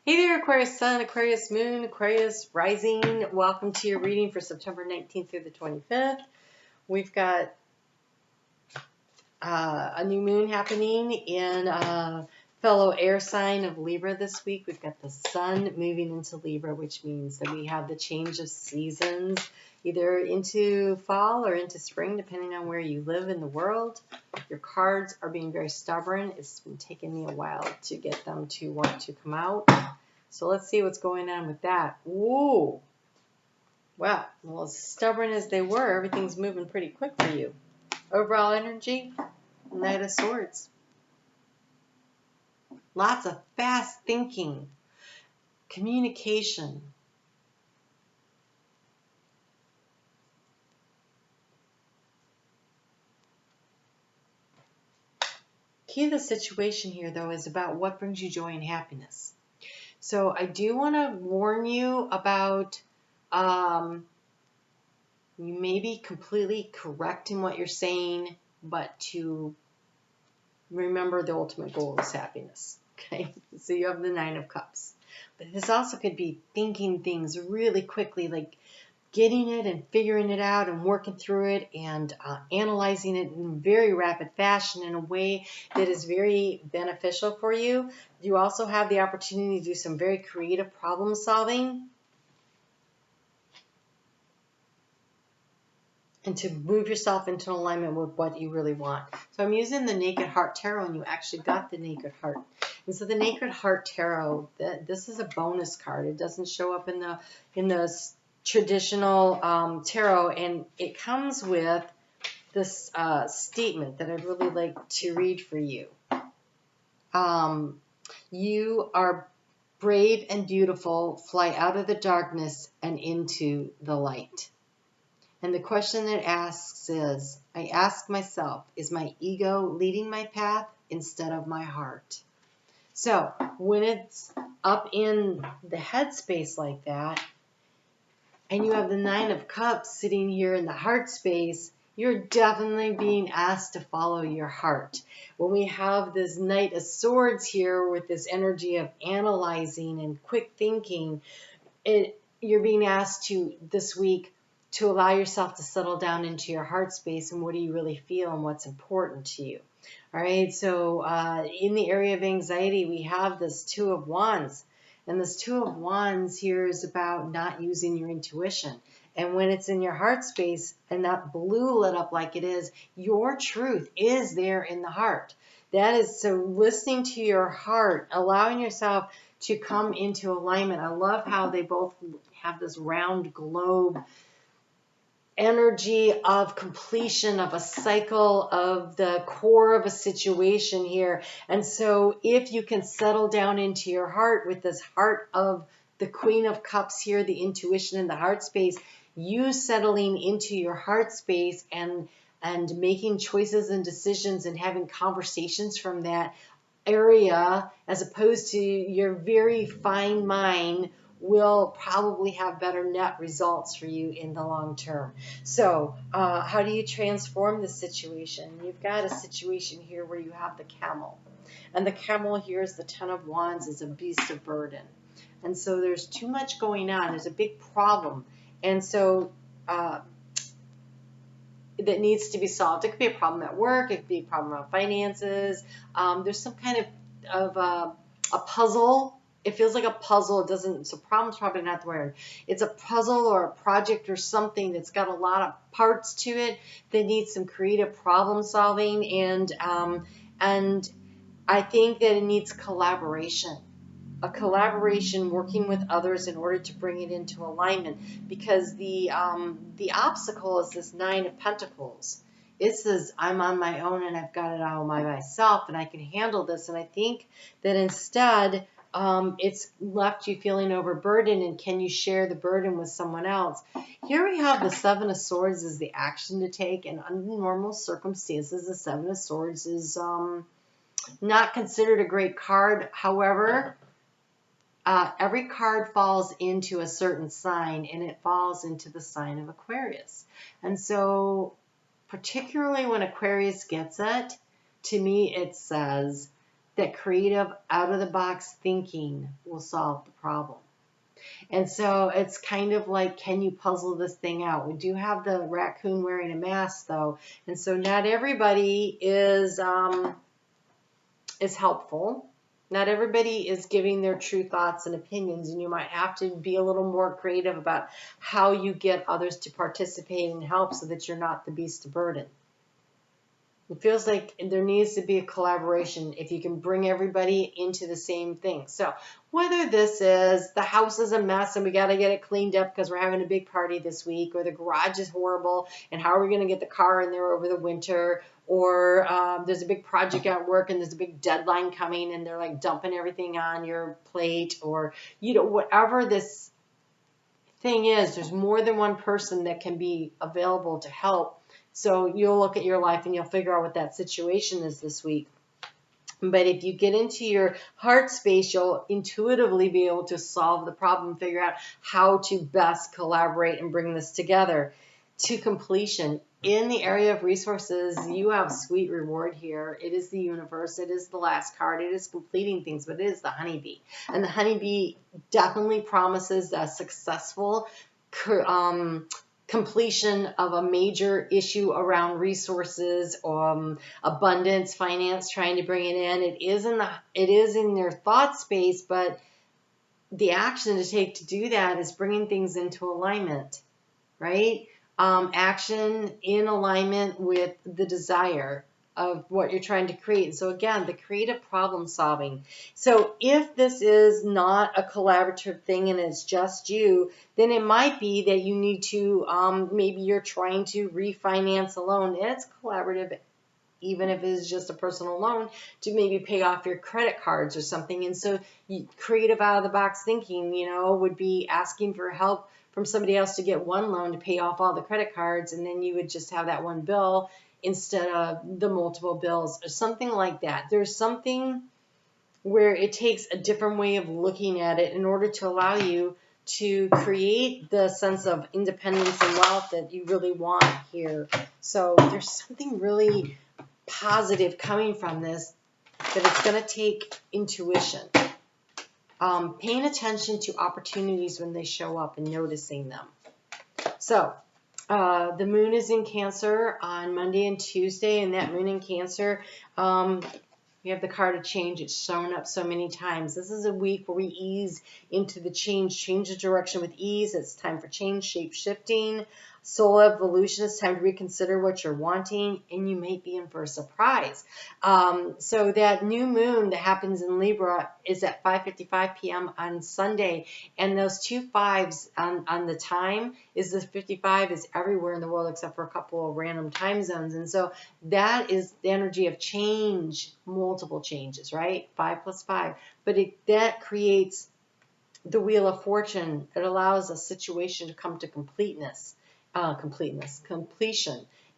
Hey there, Aquarius Sun, Aquarius Moon, Aquarius Rising. Welcome to your reading for September 19th through the 25th. We've got a new moon happening in fellow air sign of Libra this week. We've got the sun moving into Libra, which means that we have the change of seasons, either into fall or into spring, depending on where you live in the world. Your cards are being very stubborn. It's been taking me a while to get them to want to come out. So let's see what's going on with that. Ooh. Wow. Well, as stubborn as they were, everything's moving pretty quick for you. Overall energy, Knight of Swords. Lots of fast thinking, communication. Key of the situation here, though, is about what brings you joy and happiness. So I do want to warn you about you may be completely correct in what you're saying, but to remember the ultimate goal is happiness. Okay, so you have the Nine of Cups. But this also could be thinking things really quickly, like getting it and figuring it out and working through it and analyzing it in very rapid fashion in a way that is very beneficial for you. You also have the opportunity to do some very creative problem solving and to move yourself into alignment with what you really want. So I'm using the Naked Heart Tarot, and you actually got the Naked Heart. And so the Naked Heart Tarot, this is a bonus card. It doesn't show up in the traditional tarot, and it comes with this statement that I'd really like to read for you. You are brave and beautiful. Fly out of the darkness and into the light. And the question it asks is, I ask myself, is my ego leading my path instead of my heart? So when it's up in the headspace like that, and you have the Nine of Cups sitting here in the heart space, you're definitely being asked to follow your heart. When we have this Knight of Swords here with this energy of analyzing and quick thinking, you're being asked to, this week, to allow yourself to settle down into your heart space and what do you really feel and what's important to you. All right, so in the area of anxiety, we have this Two of Wands. And this Two of Wands here is about not using your intuition. And when it's in your heart space and that blue lit up like it is, your truth is there in the heart. That is, so listening to your heart, allowing yourself to come into alignment. I love how they both have this round globe energy of completion of a cycle of the core of a situation here. And so if you can settle down into your heart with this heart of the Queen of Cups here, the intuition in the heart space, you settling into your heart space and making choices and decisions and having conversations from that area as opposed to your very fine mind will probably have better net results for you in the long term. So how do you transform the situation? You've got a situation here where you have the camel. And the camel here is the Ten of Wands, is a beast of burden. And so there's too much going on. There's a big problem. And so that needs to be solved. It could be a problem at work. It could be a problem around finances. There's some kind of a puzzle. It feels like a puzzle. It doesn't, so problem's probably not the word. It's a puzzle or a project or something that's got a lot of parts to it that needs some creative problem solving. And I think that it needs collaboration. A collaboration working with others in order to bring it into alignment, because the obstacle is this Nine of Pentacles. It says, I'm on my own and I've got it all by myself and I can handle this. And I think that instead it's left you feeling overburdened, and can you share the burden with someone else? Here we have the Seven of Swords as the action to take, and under normal circumstances, the Seven of Swords is not considered a great card. However, every card falls into a certain sign, and it falls into the sign of Aquarius. And so, particularly when Aquarius gets it, to me it says, that creative, out-of-the-box thinking will solve the problem. And so it's kind of like, can you puzzle this thing out? We do have the raccoon wearing a mask, though, and so not everybody is helpful. Not everybody is giving their true thoughts and opinions, and you might have to be a little more creative about how you get others to participate and help so that you're not the beast of burden. It feels like there needs to be a collaboration if you can bring everybody into the same thing. So whether this is the house is a mess and we got to get it cleaned up because we're having a big party this week, or the garage is horrible and how are we going to get the car in there over the winter, or there's a big project at work and there's a big deadline coming and they're like dumping everything on your plate, or, you know, whatever this thing is, there's more than one person that can be available to help. So you'll look at your life and you'll figure out what that situation is this week. But if you get into your heart space, you'll intuitively be able to solve the problem, figure out how to best collaborate and bring this together to completion. In the area of resources, you have sweet reward here. It is the universe. It is the last card. It is completing things, but it is the honeybee. And the honeybee definitely promises a successful completion of a major issue around resources, abundance, finance, trying to bring it in. It is in their thought space, but the action to take to do that is bringing things into alignment, right? Action in alignment with the desire of what you're trying to create. And so again, the creative problem solving. So if this is not a collaborative thing and it's just you, then it might be that you need to, maybe you're trying to refinance a loan. It's collaborative, even if it is just a personal loan, to maybe pay off your credit cards or something. And so creative out-of-the-box thinking, you know, would be asking for help from somebody else to get one loan to pay off all the credit cards, and then you would just have that one bill instead of the multiple bills or something like that. There's something where it takes a different way of looking at it in order to allow you to create the sense of independence and wealth that you really want here. So there's something really positive coming from this, that it's going to take intuition. Paying attention to opportunities when they show up and noticing them. So the moon is in Cancer on Monday and Tuesday, and that moon in Cancer, we have the card of change. It's shown up so many times. This is a week where we ease into the change the direction with ease. It's time for change, shape shifting, soul evolution. It's time to reconsider what you're wanting, and you may be in for a surprise. So that new moon that happens in Libra is at 5:55 p.m. on Sunday, and those 2 5s on the time is the 55 is everywhere in the world except for a couple of random time zones. And so that is the energy of change, multiple changes, right? 5 plus 5. But that creates the wheel of fortune. It allows a situation to come to completion,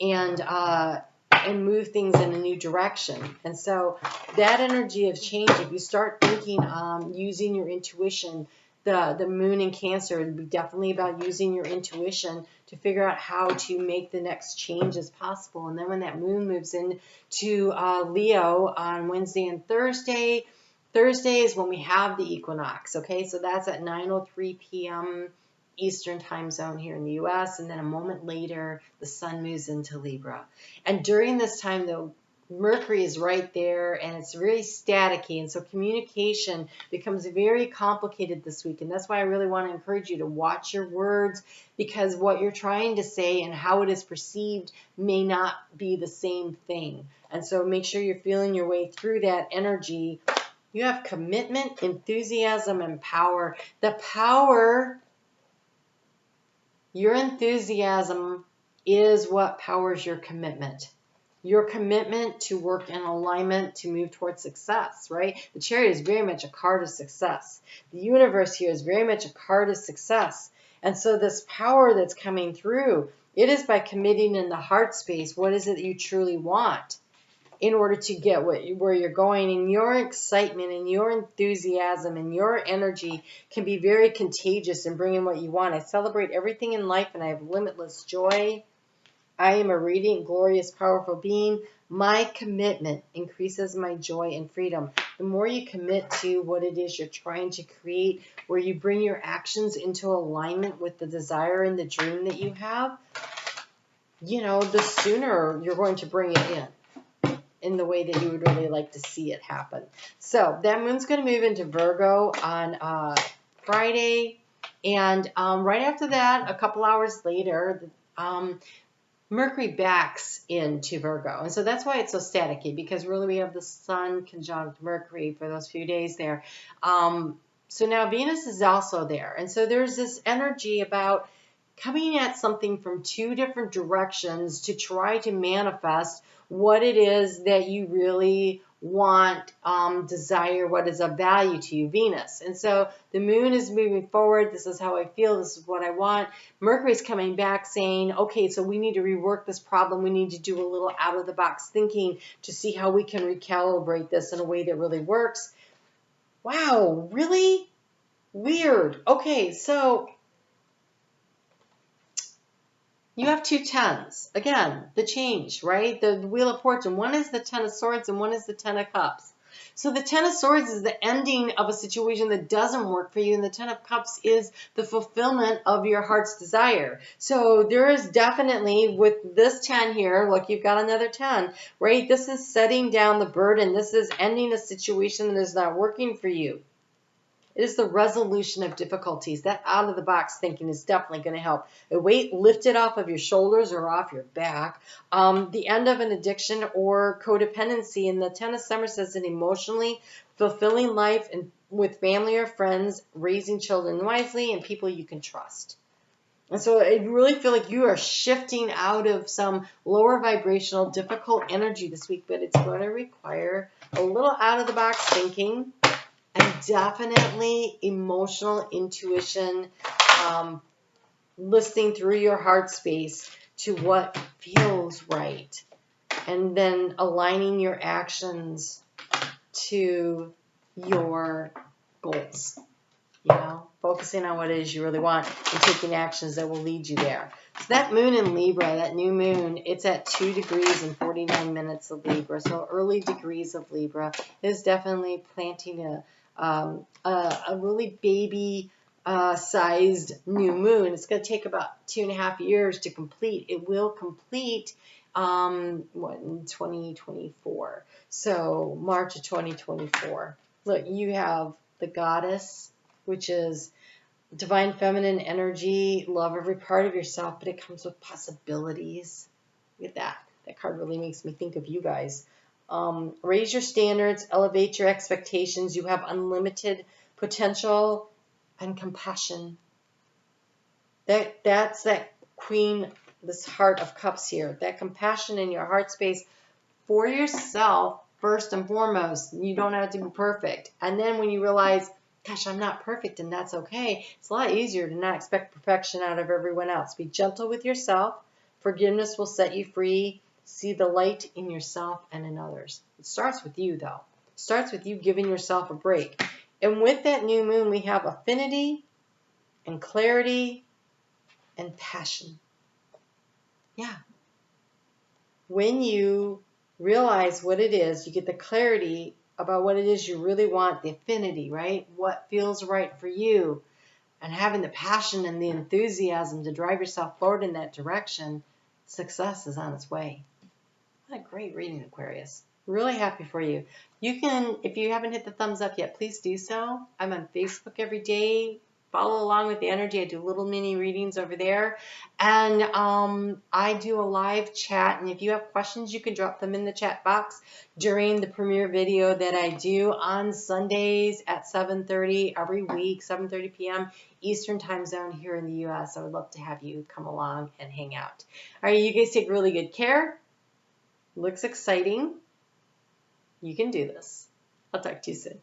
and move things in a new direction. And so that energy of change, if you start thinking, using your intuition, the moon in Cancer, it would be definitely about using your intuition to figure out how to make the next changes possible. And then when that moon moves into Leo on Wednesday and Thursday is when we have the equinox, okay? So that's at 9:03 p.m. Eastern time zone here in the U.S., and then a moment later, the sun moves into Libra. And during this time, though, Mercury is right there, and it's really staticky, and so communication becomes very complicated this week. And that's why I really want to encourage you to watch your words, because what you're trying to say and how it is perceived may not be the same thing. And so make sure you're feeling your way through that energy. You have commitment, enthusiasm, and power. The power, your enthusiasm, is what powers your commitment. Your commitment to work in alignment to move towards success, right? The Chariot is very much a card of success. The universe here is very much a card of success. And so this power that's coming through, it is by committing in the heart space. What is it that you truly want in order to get where you're going? And your excitement and your enthusiasm and your energy can be very contagious in bringing what you want. I celebrate everything in life, and I have limitless joy. I am a radiant, glorious, powerful being. My commitment increases my joy and freedom. The more you commit to what it is you're trying to create, where you bring your actions into alignment with the desire and the dream that you have, the sooner you're going to bring it in the way that you would really like to see it happen. So that moon's going to move into Virgo on Friday. And right after that, a couple hours later, Mercury backs into Virgo. And so that's why it's so staticky, because really we have the Sun conjunct Mercury for those few days there. So now Venus is also there. And so there's this energy about coming at something from two different directions to try to manifest what it is that you really want, desire, what is of value to you, Venus. And so the moon is moving forward. This is how I feel. This is what I want. Mercury's coming back saying, okay, so we need to rework this problem. We need to do a little out of the box thinking to see how we can recalibrate this in a way that really works. Wow, really? Weird. Okay, so you have two tens. Again, the change, right? The Wheel of Fortune. One is the Ten of Swords and one is the Ten of Cups. So the Ten of Swords is the ending of a situation that doesn't work for you, and the Ten of Cups is the fulfillment of your heart's desire. So there is definitely, with this 10 here, look, you've got another 10, right? This is setting down the burden. This is ending a situation that is not working for you. It is the resolution of difficulties. That out-of-the-box thinking is definitely going to help. A weight lifted off of your shoulders or off your back. The end of an addiction or codependency. And the Ten of Summer says an emotionally fulfilling life and with family or friends, raising children wisely, and people you can trust. And so I really feel like you are shifting out of some lower vibrational, difficult energy this week, but it's going to require a little out-of-the-box thinking. And definitely emotional intuition, listening through your heart space to what feels right. And then aligning your actions to your goals. Focusing on what it is you really want and taking actions that will lead you there. So that moon in Libra, that new moon, it's at 2 degrees and 49 minutes of Libra. So early degrees of Libra is definitely planting a really baby sized new moon. It's going to take about 2.5 years to complete. It will complete in 2024. So March of 2024. Look, you have the Goddess, which is divine feminine energy, love every part of yourself, but it comes with possibilities. Look at that. That card really makes me think of you guys. Raise your standards, elevate your expectations. You have unlimited potential and compassion. That's that Queen, this Heart of Cups here. That compassion in your heart space for yourself, first and foremost. You don't have to be perfect. And then when you realize, gosh, I'm not perfect, and that's okay, it's a lot easier to not expect perfection out of everyone else. Be gentle with yourself. Forgiveness will set you free. See the light in yourself and in others. It starts with you, though. It starts with you giving yourself a break. And with that new moon, we have affinity and clarity and passion. Yeah. When you realize what it is, you get the clarity about what it is you really want, the affinity, right? What feels right for you. And having the passion and the enthusiasm to drive yourself forward in that direction, success is on its way. What a great reading, Aquarius. Really happy for you. You can, if you haven't hit the thumbs up yet, please do so. I'm on Facebook every day. Follow along with the energy. I do little mini readings over there. And I do a live chat. And if you have questions, you can drop them in the chat box during the premiere video that I do on Sundays at 7:30 every week, 7:30 p.m. Eastern time zone here in the U.S. I would love to have you come along and hang out. All right, you guys take really good care. Looks exciting. You can do this. I'll talk to you soon.